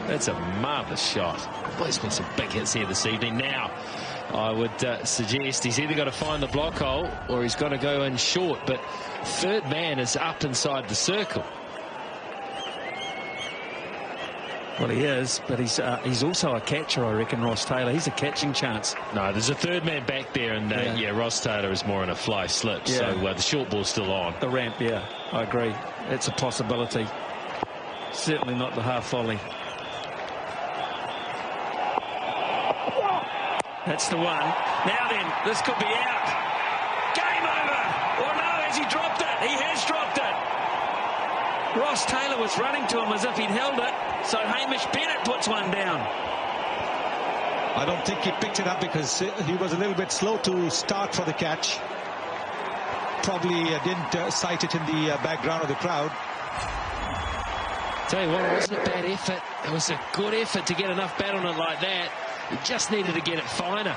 That's a marvellous shot. Well, there's been some big hits here this evening. Now, I would suggest he's either got to find the block hole or he's got to go in short. But third man is up inside the circle. Well, he is, but he's also a catcher, I reckon, Ross Taylor. He's a catching chance. No, there's a third man back there, and yeah, Ross Taylor is more in a fly slip, so the short ball's still on. The ramp, yeah, I agree. It's a possibility. Certainly not the half volley. That's the one. Now then, this could be out. Game over! Or no, has he dropped it? He has dropped it. Ross Taylor was running to him as if he'd held it, so Hamish Bennett puts one down. I don't think he picked it up because he was a little bit slow to start for the catch. Probably didn't sight it in the background of the crowd. Tell you what, it wasn't a bad effort. It was a good effort to get enough bat on it like that. He just needed to get it finer.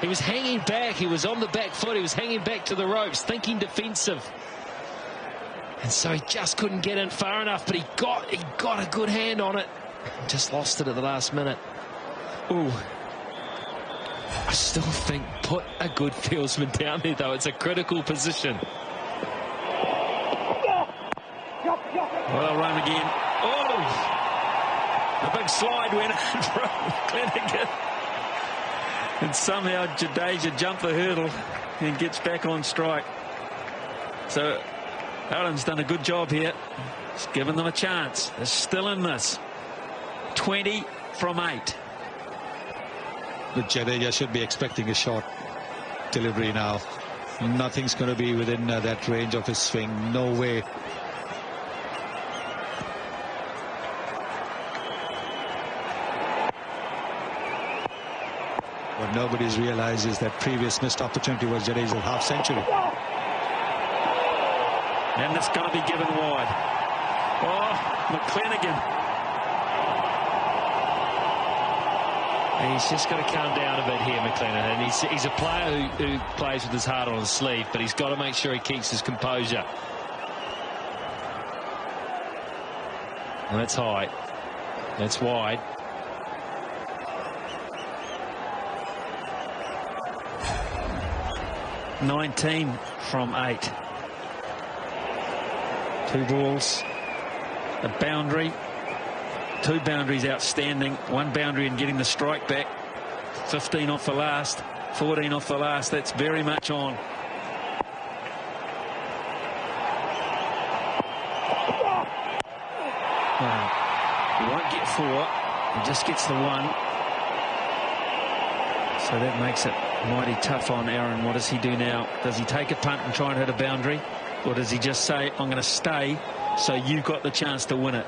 He was hanging back. He was on the back foot. He was hanging back to the ropes, thinking defensive. And so he just couldn't get in far enough, but he got a good hand on it. Just lost it at the last minute. Ooh. I still think put a good fieldsman down there, though. It's a critical position. Well run again. Oh! A big slide went in from Flanagan. And somehow Jadeja jumped the hurdle and gets back on strike. So Allen's done a good job here. He's given them a chance. They're still in this. 20 from 8. But Jadeja should be expecting a short delivery now. Nothing's going to be within that range of his swing. No way. What nobody's realized is that previous missed opportunity was Jadeja's half century. And it's going to be given wide. Oh, McClenaghan. He's just got to calm down a bit here, McClenaghan. He's a player who plays with his heart on his sleeve, but he's got to make sure he keeps his composure. And that's high. That's wide. $19 from 8. 2 balls, a boundary, 2 boundaries outstanding, 1 boundary and getting the strike back. 15 off the last, 14 off the last. That's very much on. He won't get 4. He just gets the 1. So that makes it mighty tough on Aaron. What does he do now? Does he take a punt and try and hit a boundary? Or does he just say, I'm going to stay so you've got the chance to win it?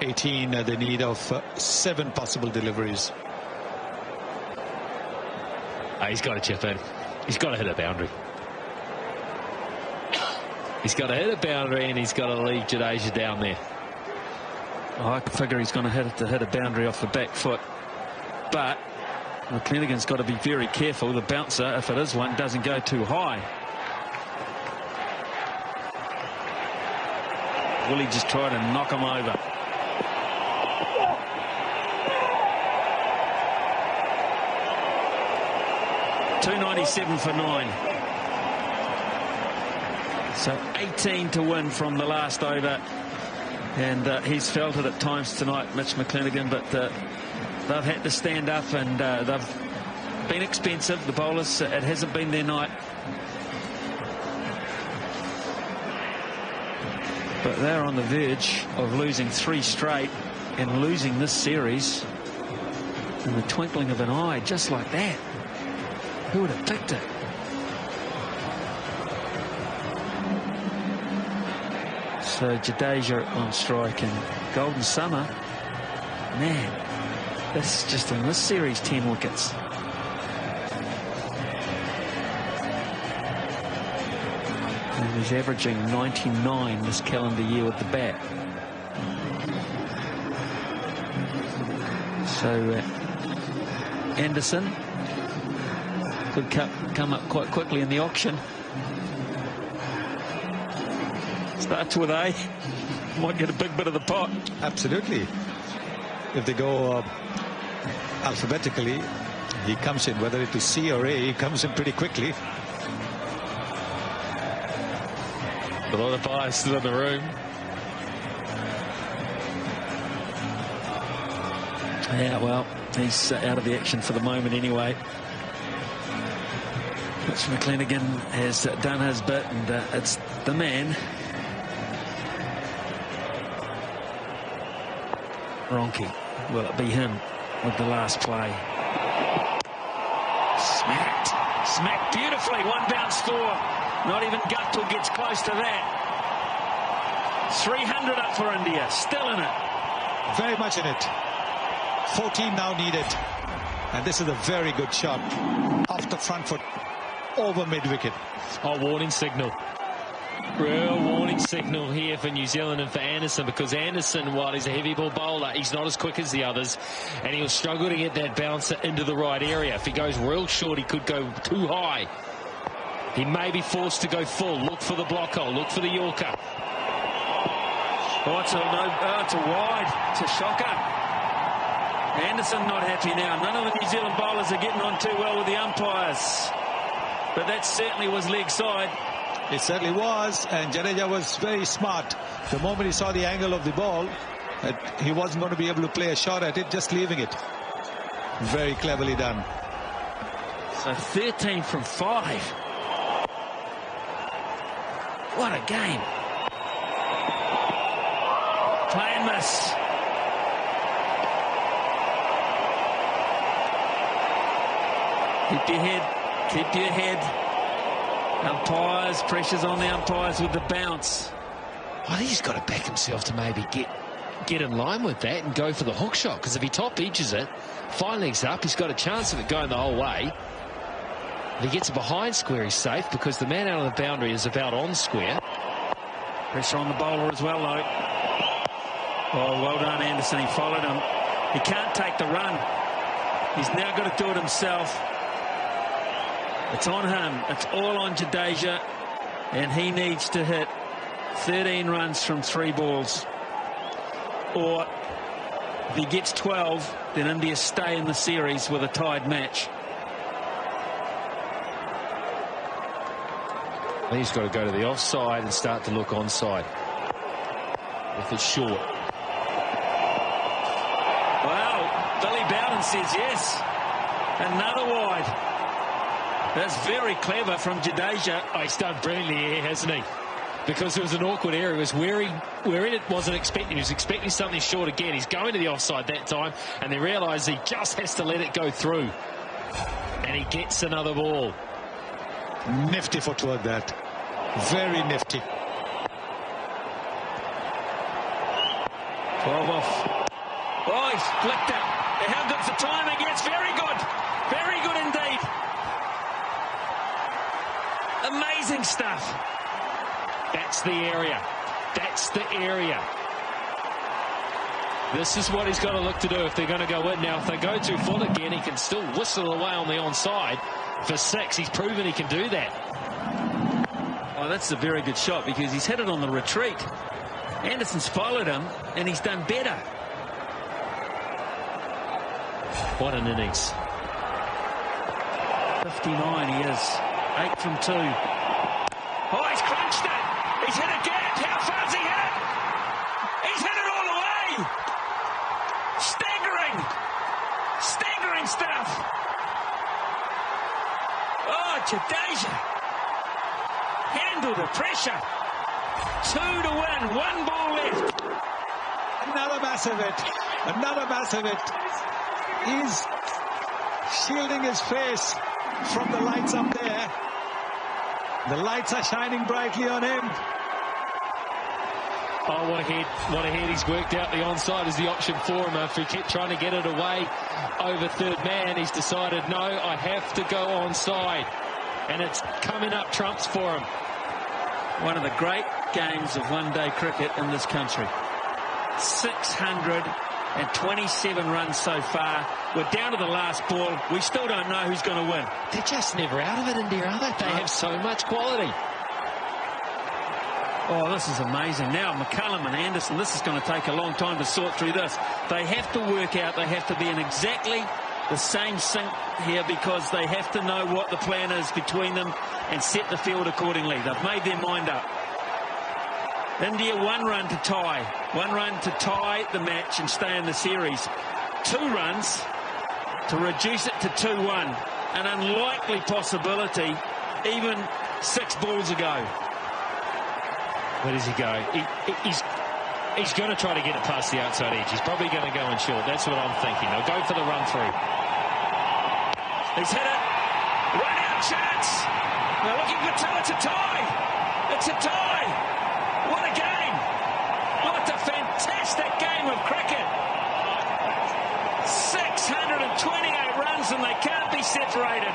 18, the need of 7 possible deliveries. He's got to chip in. He's got to hit a boundary. He's got to hit a boundary and he's got to leave Jadeja down there. Oh, I figure he's going to hit a boundary off the back foot. But McClenaghan's got to be very careful. The bouncer, if it is one, doesn't go too high. Will he just try to knock him over? $297 for 9. So 18 to win from the last over. And he's felt it at times tonight, Mitch McClenaghan, but they've had to stand up and they've been expensive. The bowlers, it hasn't been their night. But they're on the verge of losing 3 straight and losing this series in the twinkling of an eye, just like that. Who would have picked it? So Jadeja on strike and Golden Summer. Man, this is just in this series 10 wickets. And he's averaging 99 this calendar year with the bat. So Anderson could come up quite quickly in the auction. Starts with A. Might get a big bit of the pot. Absolutely. If they go alphabetically, he comes in, whether it is C or A, he comes in pretty quickly. A lot of bias still in the room. Yeah, well, he's out of the action for the moment anyway. Mitch McClenaghan has done his bit, and it's the man. Ronke, will it be him with the last play? Smacked beautifully. One bounce four. Not even Guptill gets close to that. 300 up for India. Still in it. Very much in it. 14 now needed. And this is a very good shot. Off the front foot. Over mid-wicket. Oh, warning signal. Real warning signal here for New Zealand and for Anderson, because Anderson, while he's a heavy ball bowler, he's not as quick as the others, and he'll struggle to get that bouncer into the right area. If he goes real short, he could go too high. He may be forced to go full. Look for the block hole. Look for the Yorker. Oh, it's a wide. It's a shocker. Anderson not happy now. None of the New Zealand bowlers are getting on too well with the umpires. But that certainly was leg side. It certainly was, and Jadeja was very smart. The moment he saw the angle of the ball, he wasn't going to be able to play a shot at it, just leaving it. Very cleverly done. So 13 from 5. What a game. Play and miss. Keep your head. Keep your head. Umpires, pressures on the umpires with the bounce. I think he's got to back himself to maybe get in line with that and go for the hook shot, because if he top edges it, fine legs up, he's got a chance of it going the whole way. If he gets it behind square, he's safe, because the man out of the boundary is about on square. Pressure on the bowler as well, though. Oh, well done, Anderson. He followed him. He can't take the run. He's now got to do it himself. It's on him. It's all on Jadeja, and he needs to hit 13 runs from 3 balls. Or if he gets 12, then India stay in the series with a tied match. I think he's got to go to the offside and start to look onside if it's short. Well, Billy Bowden says yes. Another wide. That's very clever from Jadeja. Oh, he's done brilliantly here, hasn't he? Because it was an awkward area. It was where he wasn't expecting. He was expecting something short again. He's going to the offside that time, and they realise he just has to let it go through. And he gets another ball. Nifty footwork, that. Very nifty. 12 off. Oh, he's flicked it. How good's the timing? Yes, very good. Very good indeed. Amazing stuff. That's the area. That's the area. This is what he's got to look to do if they're going to go in. Now, if they go too full again, he can still whistle away on the onside for 6. He's proven he can do that. Oh, that's a very good shot, because he's hit it on the retreat. Anderson's followed him, and he's done better. What an innings. 59 he is. 8 from 2. Oh, he's crunched it. He's hit a gap. How far's he hit it? He's hit it all the way. Staggering. Staggering stuff. Oh, Jadeja. Handle the pressure. 2 to win. 1 ball left. Another massive hit. Another massive hit. He's shielding his face from the lights up there. The lights are shining brightly on him. Oh, what a head. What a head. He's worked out the onside as the option for him. After he kept trying to get it away over third man, he's decided, no, I have to go onside. And it's coming up trumps for him. One of the great games of one-day cricket in this country. 627 runs so far. We're down to the last ball. We still don't know who's going to win. They're just never out of it, India, are they? They have so much quality. Oh, this is amazing. Now, McCullum and Anderson, this is going to take a long time to sort through this. They have to work out, they have to be in exactly the same sync here, because they have to know what the plan is between them and set the field accordingly. They've made their mind up. India 1 run to tie. 1 run to tie the match and stay in the series. 2 runs to reduce it to 2-1. An unlikely possibility even 6 balls ago. Where does he go? He's going to try to get it past the outside edge. He's probably going to go in short. That's what I'm thinking. They'll go for the run through. He's hit it. Run out chance. They're looking for 2. It's a tie. It's a tie. What a game. What a fantastic game of cricket. 628 runs and they can't be separated.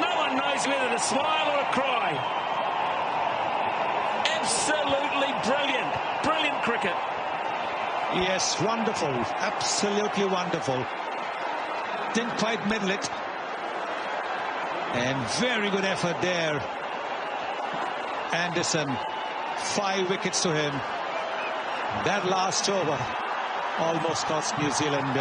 No one knows whether to smile or to cry. Absolutely brilliant. Brilliant cricket. Yes, wonderful. Absolutely wonderful. Didn't quite middle it. And very good effort there. Anderson, 5 wickets to him. That last over almost cost New Zealand.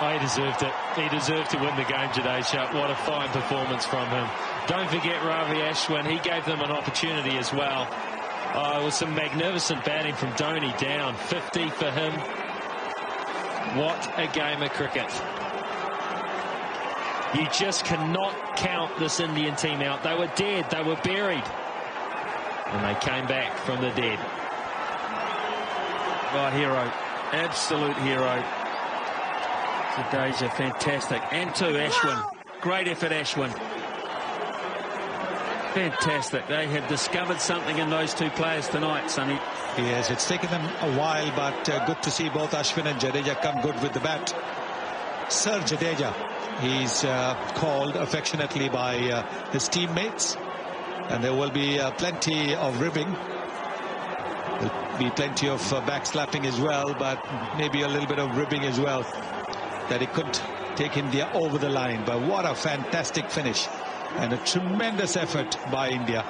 He deserved it. He deserved to win the game, Jadeja. What a fine performance from him. Don't forget Ravi Ashwin. He gave them an opportunity as well. It was some magnificent batting from Dhoni down. 50 for him. What a game of cricket. You just cannot count this Indian team out. They were dead. They were buried. And they came back from the dead. Oh, hero. Absolute hero. Jadeja, fantastic. And 2, Ashwin. Great effort, Ashwin. Fantastic. They have discovered something in those 2 players tonight, Sonny. Yes, it's taken them a while, but good to see both Ashwin and Jadeja come good with the bat. Sir Jadeja, he's called affectionately by his teammates, and there will be plenty of ribbing. There'll be plenty of backslapping as well, but maybe a little bit of ribbing as well, that he couldn't take India over the line. But what a fantastic finish and a tremendous effort by India.